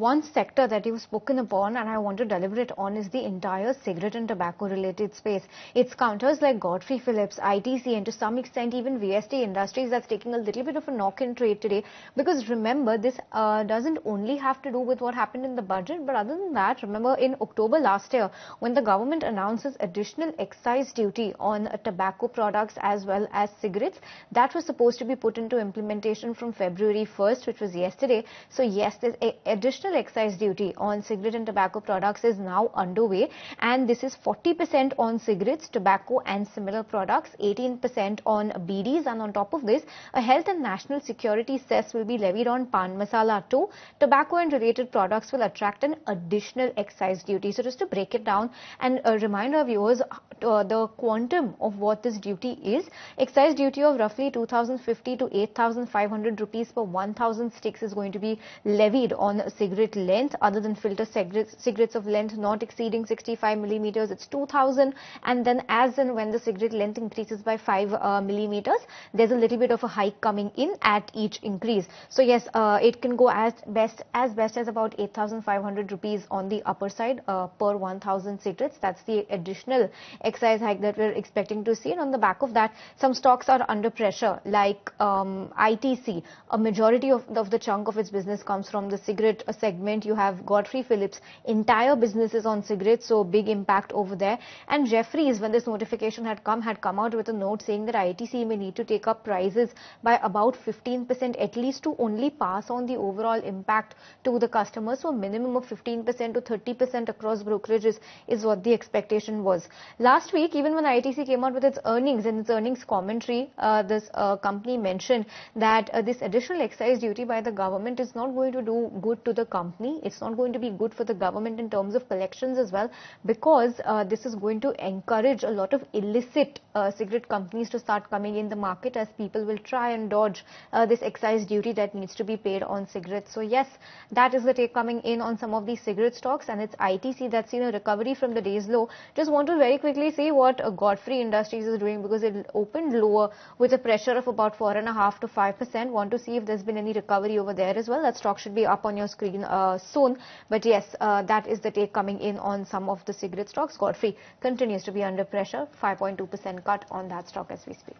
one sector that you've spoken upon and I want to deliberate on is the entire cigarette and tobacco related space. It's counters like Godfrey Phillips, ITC, and to some extent even VST Industries that's taking a little bit of a knock-in trade today, because remember, this doesn't only have to do with what happened in the budget, but other than that, remember in October last year when the government announces additional excise duty on tobacco products as well as cigarettes, that was supposed to be put into implementation from February 1st, which was yesterday. So yes, this additional excise duty on cigarette and tobacco products is now underway, and this is 40% on cigarettes, tobacco and similar products, 18% on BDs, and on top of this, a health and national security cess will be levied on pan masala too. Tobacco and related products will attract an additional excise duty. So just to break it down and remind our viewers the quantum of what this duty is, excise duty of roughly 2,050 to 8,500 rupees per 1,000 sticks is going to be levied on cigarette length. Other than filter cigarettes of length not exceeding 65 millimeters, it's 2,000, and then as and when the cigarette length increases by 5 millimeters, there's a little bit of a hike coming in at each increase. So yes, it can go as best as about 8,500 rupees on the upper side per 1,000 cigarettes. That's the additional excise hike that we're expecting to see. And on the back of that, some stocks are under pressure, like ITC. A majority of the chunk of its business comes from the cigarette segment. You have Godfrey Phillips, entire business is on cigarettes, so big impact over there. And Jeffries, when this notification had come out with a note saying that ITC may need to take up prices by about 15% at least to only pass on the overall impact to the customers. So a minimum of 15% to 30% across brokerages is what the expectation was. Last week, even when ITC came out with its earnings and its earnings commentary, this company mentioned that this additional excise duty by the government is not going to do good to the company. It's not going to be good for the government in terms of collections as well, because this is going to encourage a lot of illicit cigarette companies to start coming in the market, as people will try and dodge this excise duty that needs to be paid on cigarettes. So yes, that is the take coming in on some of these cigarette stocks, and it's ITC that's seen a recovery from the day's low. Just want to very quickly see what Godfrey Industries is doing, because it opened lower with a pressure of about 4.5 to 5%. Want to see if there's been any recovery over there as well. That stock should be up on your screen soon. But yes, that is the take coming in on some of the cigarette stocks. Godfrey continues to be under pressure, 5.2% cut on that stock as we speak.